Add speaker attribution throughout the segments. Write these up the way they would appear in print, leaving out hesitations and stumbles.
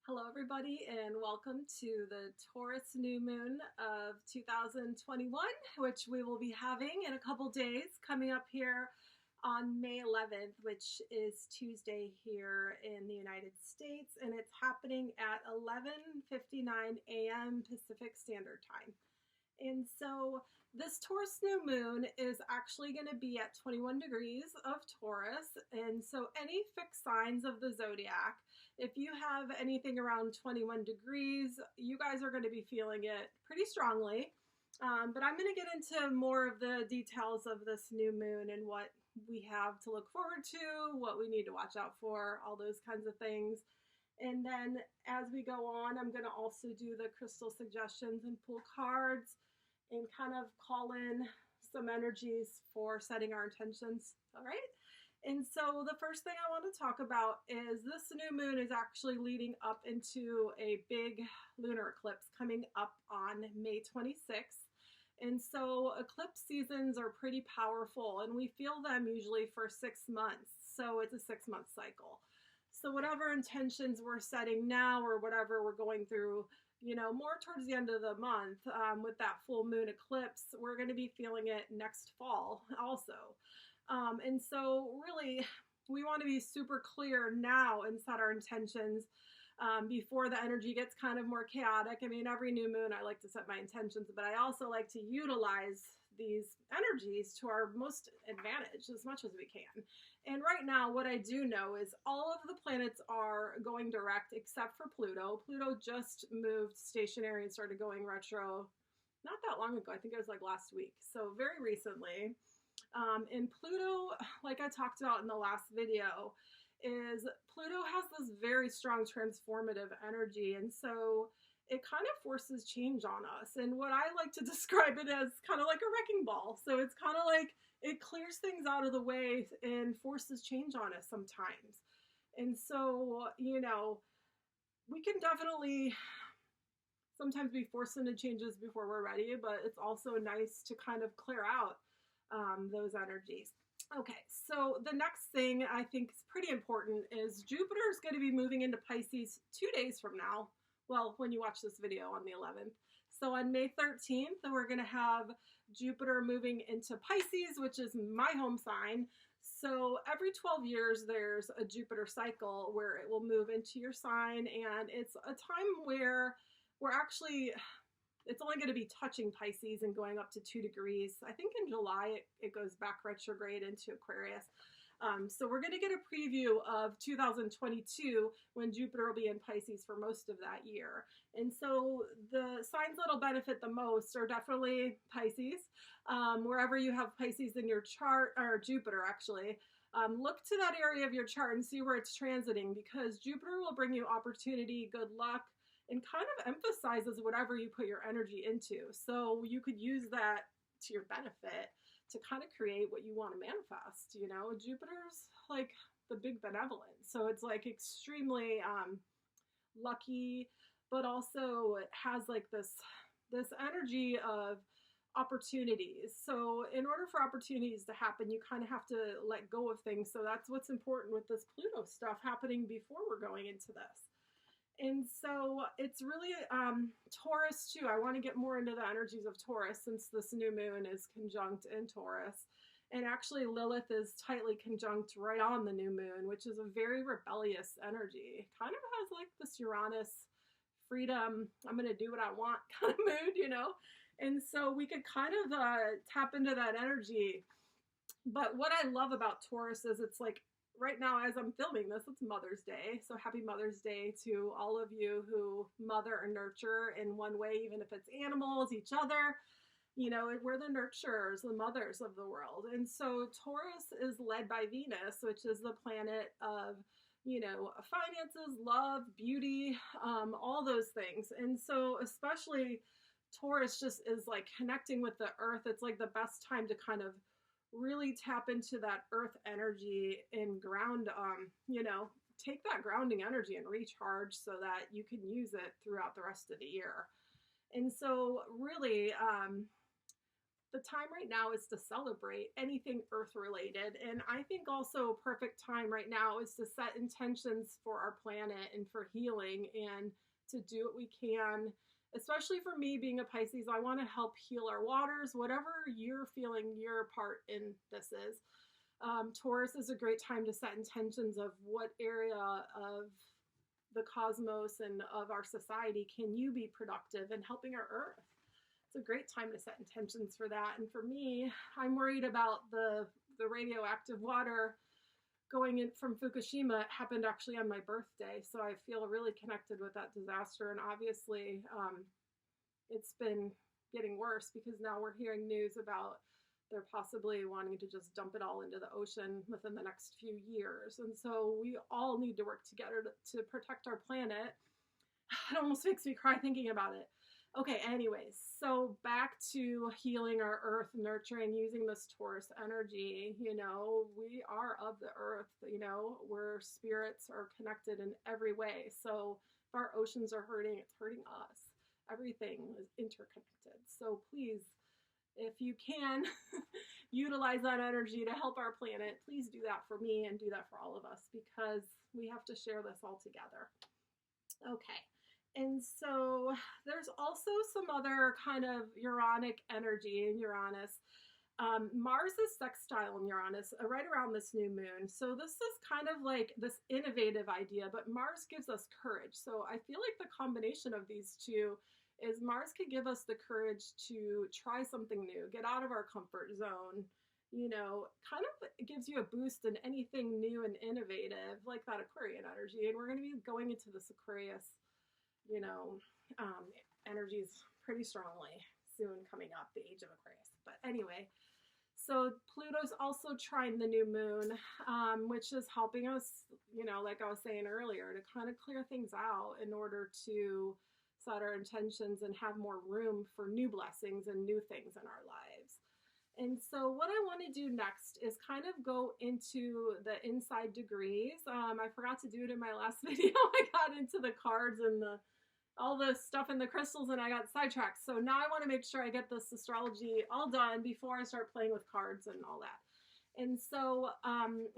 Speaker 1: Hello, everybody, and welcome to the Taurus New Moon of 2021, which we will be having in a couple days, coming up here on May 11th, which is Tuesday here in the United States, and it's happening at 11:59 a.m. Pacific Standard Time. And so this Taurus new moon is actually going to be at 21 degrees of Taurus. And so any fixed signs of the zodiac, if you have anything around 21 degrees, you guys are going to be feeling it pretty strongly. But I'm going to get into more of the details of this new moon and what we have to look forward to, what we need to watch out for, all those kinds of things. And then as we go on, I'm going to also do the crystal suggestions and pull cards and kind of call in some energies for setting our intentions. All right. And so the first thing I want to talk about is this new moon is actually leading up into a big lunar eclipse coming up on May 26th. And so eclipse seasons are pretty powerful, and we feel them usually for 6 months. So it's a 6-month cycle. So whatever intentions we're setting now or whatever we're going through, more towards the end of the month with that full moon eclipse, we're going to be feeling it next fall also. And so really, we want to be super clear now and set our intentions before the energy gets kind of more chaotic. I mean, every new moon, I like to set my intentions, but I also like to utilize these energies to our most advantage as much as we can. And right now, what I do know is all of the planets are going direct except for Pluto. Pluto just moved stationary and started going retro not that long ago. I think it was like last week. So very recently. And Pluto, like I talked about in the last video, is Pluto has this very strong transformative energy. And so it kind of forces change on us. And what I like to describe it as kind of like a wrecking ball. So it's kind of like it clears things out of the way and forces change on us sometimes. And so, we can definitely sometimes be forced into changes before we're ready, but it's also nice to kind of clear out those energies. Okay, so the next thing I think is pretty important is Jupiter is going to be moving into Pisces 2 days from now. Well, when you watch this video on the 11th. So on May 13th, we're going to have Jupiter moving into Pisces, which is my home sign. So every 12 years, there's a Jupiter cycle where it will move into your sign. And it's a time where we're actually, it's only going to be touching Pisces and going up to 2 degrees. I think in July, it goes back retrograde into Aquarius. So we're going to get a preview of 2022 when Jupiter will be in Pisces for most of that year. And so the signs that'll benefit the most are definitely Pisces. Wherever you have Pisces in your chart, or Jupiter actually, look to that area of your chart and see where it's transiting, because Jupiter will bring you opportunity, good luck, and kind of emphasizes whatever you put your energy into. So you could use that to your benefit to kind of create what you want to manifest. Jupiter's like the big benevolent. So it's like extremely lucky, but also it has like this energy of opportunities. So in order for opportunities to happen, you kind of have to let go of things. So that's what's important with this Pluto stuff happening before we're going into this. And so it's really Taurus too. I want to get more into the energies of Taurus since this new moon is conjunct in Taurus. And actually Lilith is tightly conjunct right on the new moon, which is a very rebellious energy. Kind of has like this Uranus freedom, I'm going to do what I want kind of mood, And so we could kind of tap into that energy. But what I love about Taurus is it's like, right now, as I'm filming this, it's Mother's Day. So happy Mother's Day to all of you who mother and nurture in one way, even if it's animals, each other. We're the nurturers, the mothers of the world. And so Taurus is led by Venus, which is the planet of, finances, love, beauty, all those things. And so especially Taurus just is like connecting with the earth. It's like the best time to kind of really tap into that earth energy and ground, take that grounding energy and recharge so that you can use it throughout the rest of the year. And so really, the time right now is to celebrate anything earth related. And I think also a perfect time right now is to set intentions for our planet and for healing and to do what we can. Especially for me being a Pisces, I want to help heal our waters, whatever you're feeling your part in this is. Taurus is a great time to set intentions of what area of the cosmos and of our society can you be productive in helping our earth. It's a great time to set intentions for that. And for me, I'm worried about the radioactive water going in from Fukushima. It happened actually on my birthday, so I feel really connected with that disaster. And obviously, it's been getting worse because now we're hearing news about they're possibly wanting to just dump it all into the ocean within the next few years. And so we all need to work together to protect our planet. It almost makes me cry thinking about it. Okay, anyways, so back to healing our earth, nurturing, using this Taurus energy. You know, we are of the earth, you know, where spirits are connected in every way. So if our oceans are hurting, it's hurting us. Everything is interconnected. So please, if you can utilize that energy to help our planet, please do that for me and do that for all of us because we have to share this all together. Okay. And so there's also some other kind of Uranic energy in Uranus. Mars is sextile in Uranus right around this new moon. So this is kind of like this innovative idea, but Mars gives us courage. So I feel like the combination of these two is Mars could give us the courage to try something new, get out of our comfort zone, you know, kind of gives you a boost in anything new and innovative, like that Aquarian energy. And we're going to be going into this Aquarius, you know, energies pretty strongly soon coming up, the age of Aquarius. But anyway, so Pluto's also trine the new moon, which is helping us, you know, like I was saying earlier, to kind of clear things out in order to set our intentions and have more room for new blessings and new things in our lives. And so what I want to do next is kind of go into the inside degrees. I forgot to do it in my last video. I got into the cards and all the stuff in the crystals and I got sidetracked. So now I want to make sure I get this astrology all done before I start playing with cards and all that. And so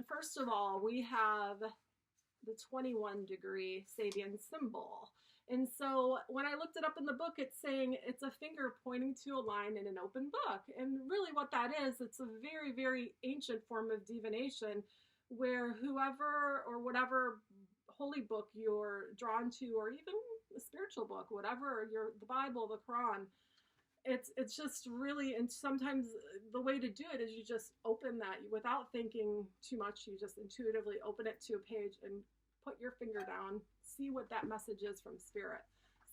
Speaker 1: first of all, we have the 21 degree Sabian symbol. And so when I looked it up in the book, it's saying it's a finger pointing to a line in an open book. And really what that is, it's a very, very ancient form of divination where whoever or whatever holy book you're drawn to, or even a spiritual book, whatever, the Bible, the Quran, it's just really, and sometimes the way to do it is you just open that without thinking too much. You just intuitively open it to a page and put your finger down, see what that message is from spirit.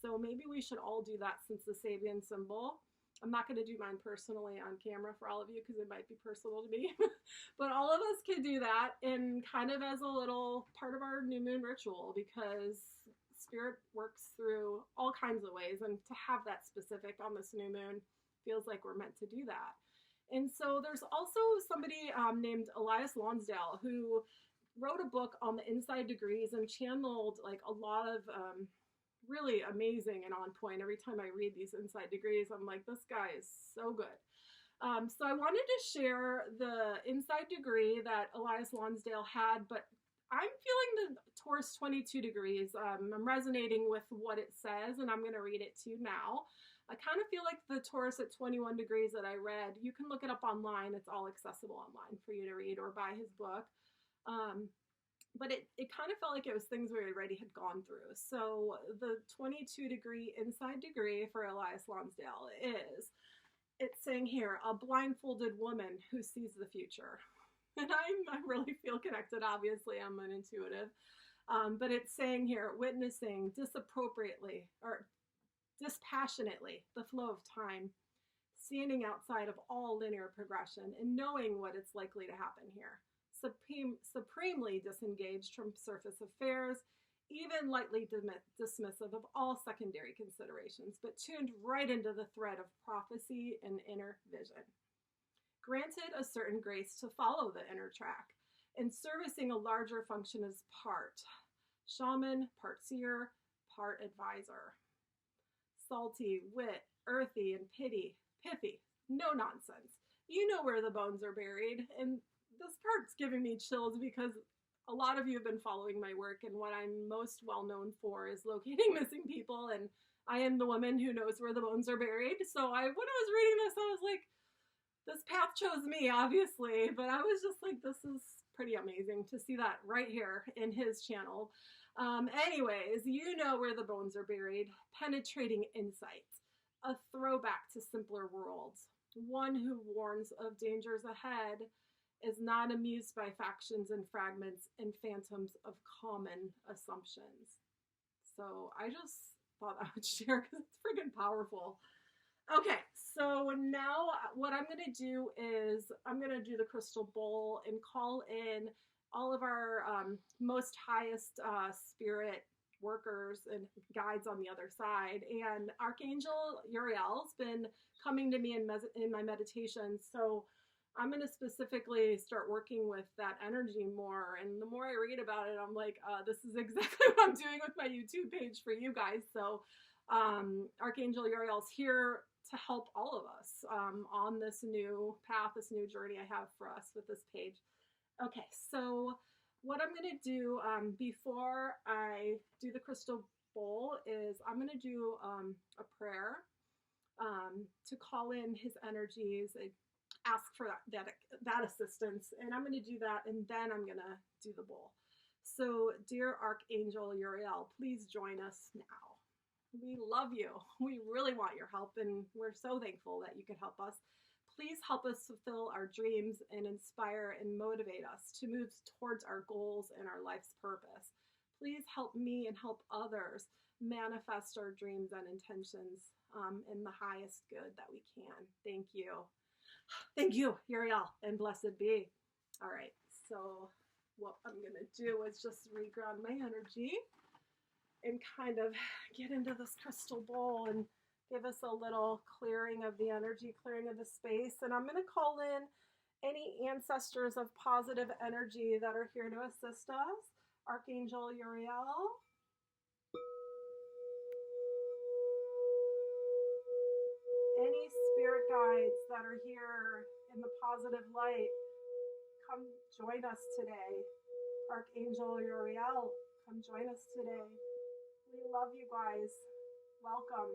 Speaker 1: So maybe we should all do that since the Sabian symbol. I'm not going to do mine personally on camera for all of you because it might be personal to me. But all of us can do that in kind of as a little part of our new moon ritual because spirit works through all kinds of ways. And to have that specific on this new moon feels like we're meant to do that. And so there's also somebody named Elias Lonsdale who wrote a book on the inside degrees and channeled like a lot of really amazing and on point. Every time I read these inside degrees, I'm like, this guy is so good. So I wanted to share the inside degree that Elias Lonsdale had, but I'm feeling the Taurus 22 degrees. I'm resonating with what it says, and I'm going to read it to you now. I kind of feel like the Taurus at 21 degrees that I read, you can look it up online. It's all accessible online for you to read or buy his book. But it kind of felt like it was things we already had gone through. So the 22 degree inside degree for Elias Lonsdale is, it's saying here, a blindfolded woman who sees the future. And I really feel connected. Obviously, I'm an intuitive. But it's saying here, witnessing disappropriately or dispassionately the flow of time, standing outside of all linear progression and knowing what it's likely to happen here. Supremely disengaged from surface affairs, even lightly dismissive of all secondary considerations, but tuned right into the thread of prophecy and inner vision. Granted a certain grace to follow the inner track, and servicing a larger function as part shaman, part seer, part advisor. Salty, wit, earthy, and pithy, No nonsense. You know where the bones are buried. And this part's giving me chills because a lot of you have been following my work, and what I'm most well known for is locating missing people. And I am the woman who knows where the bones are buried. So when I was reading this, I was like, this path chose me, obviously, but I was just like, this is pretty amazing to see that right here in his channel. Anyways, you know where the bones are buried. Penetrating insight, a throwback to simpler worlds, one who warns of dangers ahead, is not amused by factions and fragments and phantoms of common assumptions. So I just thought I would share because it's freaking powerful. Okay, so now what I'm going to do is I'm going to do the crystal bowl and call in all of our most highest spirit workers and guides on the other side. And Archangel Uriel's been coming to me in my meditations. So I'm going to specifically start working with that energy more. And the more I read about it, I'm like, this is exactly what I'm doing with my YouTube page for you guys. So Archangel Uriel's here to help all of us on this new path, this new journey I have for us with this page. Okay, so what I'm going to do before I do the crystal bowl is I'm going to do a prayer to call in his energies, ask for that assistance, and I'm going to do that, and then I'm going to do the bowl. So, dear Archangel Uriel, please join us now. We love you. We really want your help, and we're so thankful that you could help us. Please help us fulfill our dreams and inspire and motivate us to move towards our goals and our life's purpose. Please help me and help others manifest our dreams and intentions in the highest good that we can. Thank you. Thank you, Uriel, and blessed be. All right, so what I'm going to do is just reground my energy and kind of get into this crystal bowl and give us a little clearing of the energy, clearing of the space. And I'm going to call in any ancestors of positive energy that are here to assist us. Archangel Uriel. Any spirit guides that are here in the positive light, come join us today. Archangel Uriel, come join us today. We love you guys. Welcome.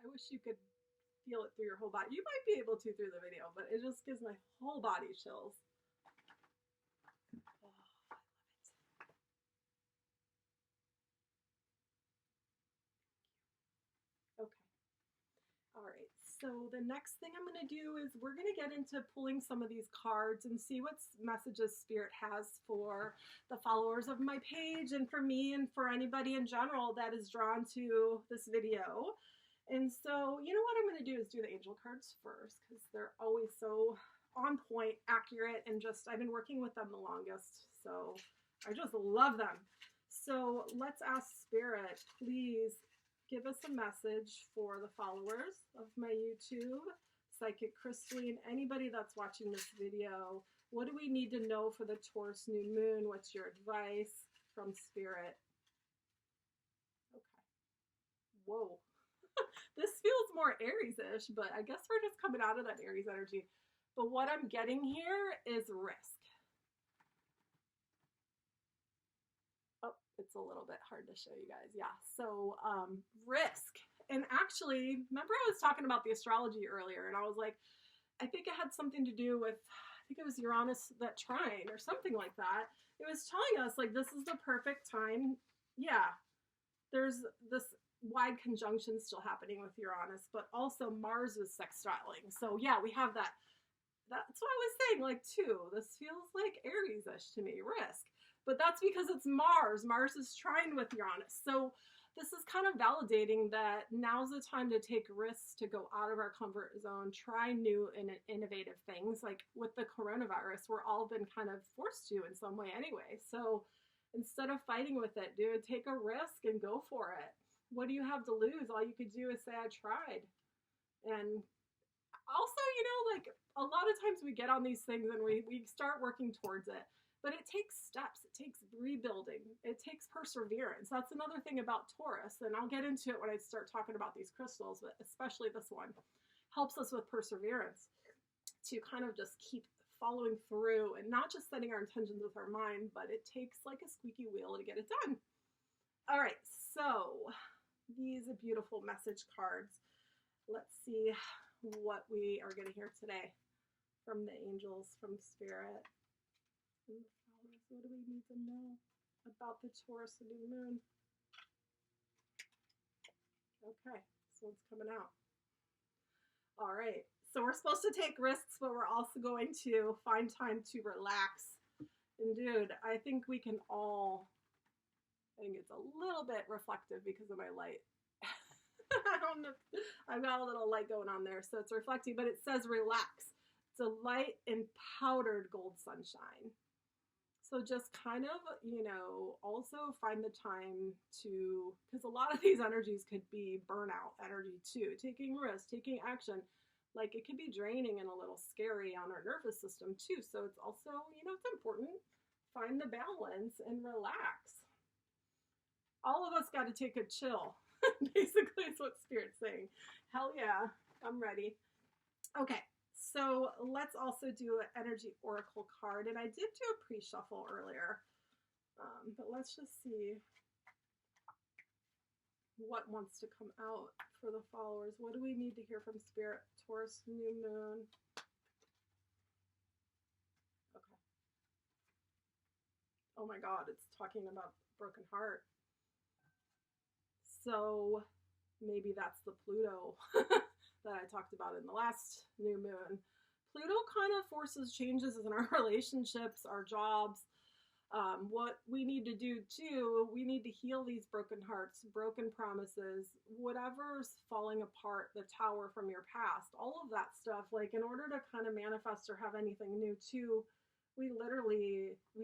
Speaker 1: I wish you could feel it through your whole body. You might be able to through the video, but it just gives my whole body chills. Oh, I love it. Okay. All right. So the next thing I'm going to do is we're going to get into pulling some of these cards and see what messages Spirit has for the followers of my page and for me and for anybody in general that is drawn to this video. And so, you know what I'm going to do is do the angel cards first because they're always so on point, accurate, and just, I've been working with them the longest. So I just love them. So let's ask Spirit, please give us a message for the followers of my YouTube, Psychic Krystaline, anybody that's watching this video. What do we need to know for the Taurus New Moon? What's your advice from Spirit? Okay. Whoa. This feels more Aries-ish, but I guess we're just coming out of that Aries energy. But what I'm getting here is risk. Oh, it's a little bit hard to show you guys. Yeah, so risk. And actually, remember I was talking about the astrology earlier, and I was like, I think it had something to do with, I think it was Uranus that trine or something like that. It was telling us, like, this is the perfect time. Yeah, there's this wide conjunction still happening with Uranus, but also Mars is sextiling. So yeah, we have that. That's what I was saying, like, too. This feels like Aries-ish to me, risk. But that's because it's Mars. Mars is trine with Uranus. So this is kind of validating that now's the time to take risks, to go out of our comfort zone, try new and innovative things. Like with the coronavirus, we're all been kind of forced to in some way anyway. So instead of fighting with it, dude, take a risk and go for it. What do you have to lose? All you could do is say, I tried. And Also, you know, like a lot of times we get on these things and we start working towards it, but it takes steps, it takes rebuilding, it takes perseverance. That's another thing about Taurus, and I'll get into it when I start talking about these crystals, but especially this one helps us with perseverance to kind of just keep following through and not just setting our intentions with our mind, but it takes like a squeaky wheel to get it done. All right, so these are beautiful message cards. Let's see what we are going to hear today from the angels, from spirit. What do we need to know about the Taurus New Moon? Okay, so it's coming out. All right, so we're supposed to take risks, but we're also going to find time to relax. And dude, I think we can all, I think it's a little bit reflective because of my light. I don't know, I've got a little light going on there, so it's reflecting, but it says relax. It's a light and powdered gold sunshine. So just kind of, you know, also find the time to, because a lot of these energies could be burnout energy too, taking risks, taking action. Like it could be draining and a little scary on our nervous system too. So it's also, you know, it's important. Find the balance and relax. All of us got to take a chill. Basically, is what Spirit's saying. Hell yeah, I'm ready. Okay. So let's also do an energy oracle card. And I did do a pre-shuffle earlier. But let's just see what wants to come out for the followers. What do we need to hear from Spirit? Taurus New Moon. Okay. Oh my God, it's talking about broken heart. So maybe that's the Pluto that I talked about in the last new moon. Pluto kind of forces changes in our relationships, our jobs. What we need to do too, we need to heal these broken hearts, broken promises, whatever's falling apart, the tower from your past, all of that stuff. Like in order to kind of manifest or have anything new too, we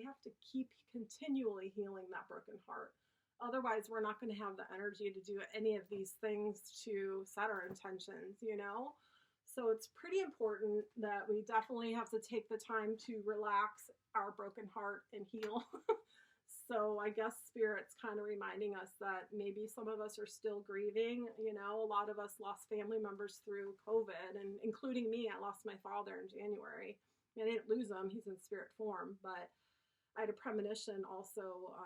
Speaker 1: have to keep continually healing that broken heart. Otherwise, we're not going to have the energy to do any of these things to set our intentions, you know? So it's pretty important that we definitely have to take the time to relax our broken heart and heal. So I guess Spirit's kind of reminding us that maybe some of us are still grieving. You know, a lot of us lost family members through COVID, and including me. I lost my father in January. I didn't lose him. He's in spirit form, but I had a premonition also.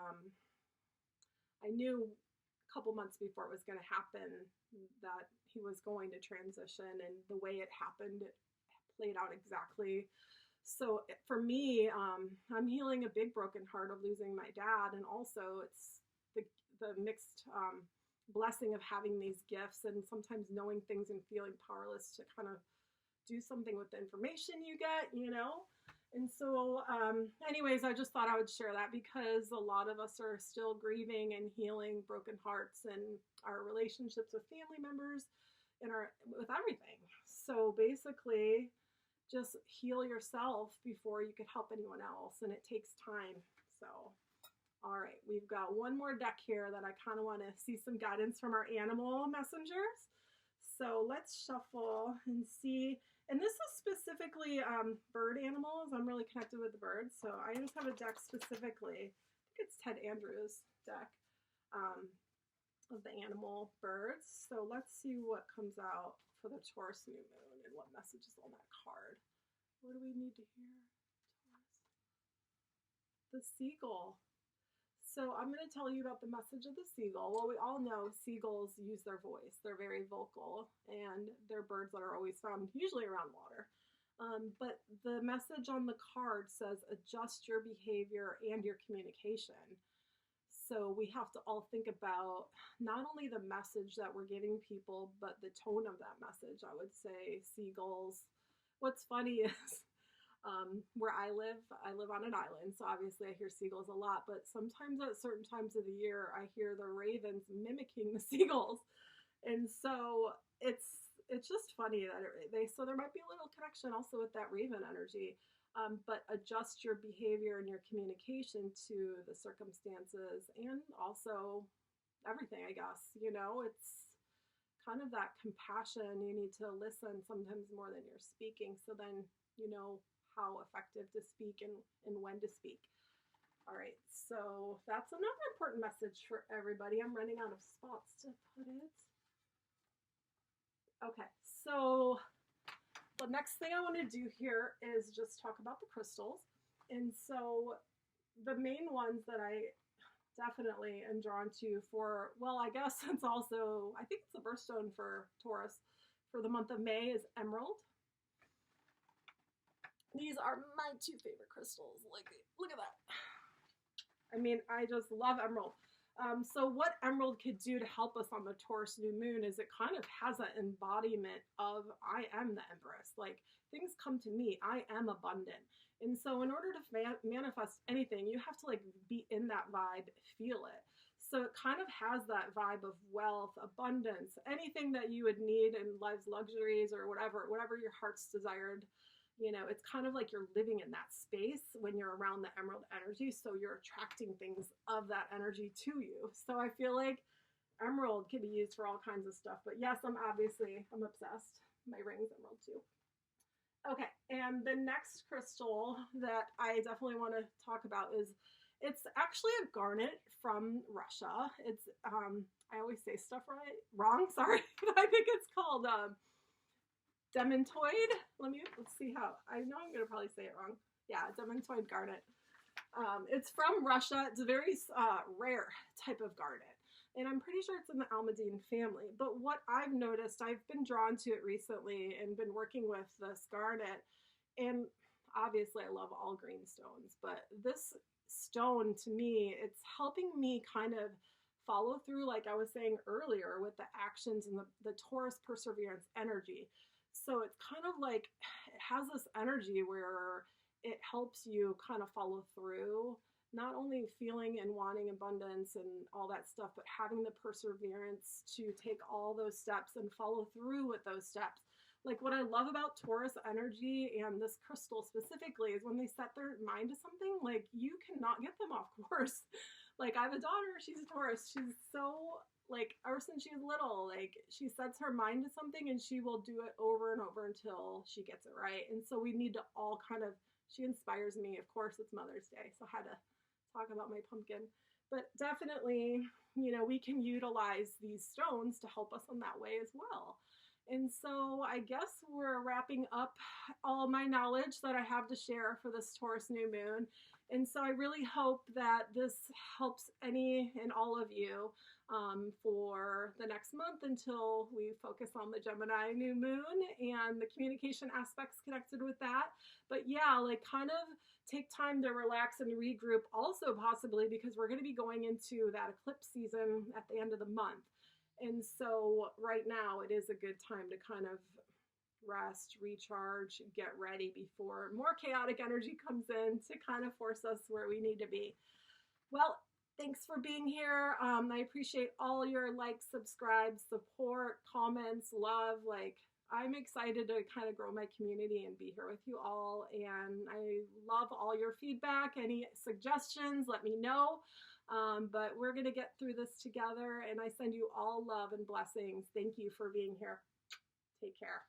Speaker 1: I knew a couple months before it was going to happen that he was going to transition, and the way it happened, it played out exactly. So for me, I'm healing a big broken heart of losing my dad, and also it's the mixed blessing of having these gifts and sometimes knowing things and feeling powerless to kind of do something with the information you get, you know? And so, anyways, I just thought I would share that because a lot of us are still grieving and healing broken hearts and our relationships with family members and with everything. So basically, just heal yourself before you could help anyone else, and it takes time. So, all right, we've got one more deck here that I kind of want to see some guidance from our animal messengers. So let's shuffle and see. And this is specifically bird animals. I'm really connected with the birds. So I just have a deck specifically. I think it's Ted Andrews' deck of the animal birds. So let's see what comes out for the Taurus New Moon and what message is on that card. What do we need to hear? The seagull. So I'm going to tell you about the message of the seagull. Well, we all know seagulls use their voice. They're very vocal, and they're birds that are always found usually around water. But the message on the card says adjust your behavior and your communication. So we have to all think about not only the message that we're giving people, but the tone of that message. I would say seagulls. What's funny is where I live on an island, so obviously I hear seagulls a lot, but sometimes at certain times of the year, I hear the ravens mimicking the seagulls. And so it's just funny that so there might be a little connection also with that raven energy, but adjust your behavior and your communication to the circumstances and also everything, I guess, you know, it's kind of that compassion. You need to listen sometimes more than you're speaking, so then you know how effective to speak and when to speak. All right, so that's another important message for everybody. I'm running out of spots to put it. Okay, so the next thing I want to do here is just talk about the crystals. And so the main ones that I definitely am drawn to for, well, I guess it's also, I think it's the birthstone for Taurus for the month of May is emerald. These are my two favorite crystals. Like, look at that. I mean, I just love emerald. So what emerald could do to help us on the Taurus new moon is it kind of has an embodiment of I am the Empress. Like, things come to me. I am abundant. And so in order to manifest anything, you have to like be in that vibe, feel it. So it kind of has that vibe of wealth, abundance, anything that you would need in life's luxuries or whatever your heart's desired. You know, it's kind of like you're living in that space when you're around the emerald energy. So you're attracting things of that energy to you. So I feel like emerald can be used for all kinds of stuff. But yes, I'm obsessed. My ring's emerald too. Okay, and the next crystal that I definitely want to talk about is, it's actually a garnet from Russia. It's, I always say stuff wrong, sorry. I think it's called demantoid. Let's see how, I know I'm going to probably say it wrong. Yeah, demantoid garnet. It's from Russia. It's a very rare type of garnet. And I'm pretty sure it's in the almandine family. But what I've noticed, I've been drawn to it recently and been working with this garnet. And obviously I love all green stones, but this stone to me, it's helping me kind of follow through, like I was saying earlier, with the actions and the Taurus perseverance energy. So it's kind of like, it has this energy where it helps you kind of follow through, not only feeling and wanting abundance and all that stuff, but having the perseverance to take all those steps and follow through with those steps. Like, what I love about Taurus energy and this crystal specifically is when they set their mind to something, like, you cannot get them off course. Like, I have a daughter, she's a Taurus. She's so, like, ever since she was little, like, she sets her mind to something and she will do it over and over until she gets it right. And so we need to all kind of, she inspires me. Of course, it's Mother's Day, so I had to talk about my pumpkin. But definitely, you know, we can utilize these stones to help us in that way as well. And so I guess we're wrapping up all my knowledge that I have to share for this Taurus new moon. And so I really hope that this helps any and all of you for the next month until we focus on the Gemini new moon and the communication aspects connected with that. But yeah, like, kind of take time to relax and regroup also, possibly because we're going to be going into that eclipse season at the end of the month. And so right now it is a good time to kind of rest, recharge, get ready before more chaotic energy comes in to kind of force us where we need to be. Well, thanks for being here. I appreciate all your likes, subscribe, support, comments, love. Like, I'm excited to kind of grow my community and be here with you all. And I love all your feedback. Any suggestions, let me know. But we're going to get through this together. And I send you all love and blessings. Thank you for being here. Take care.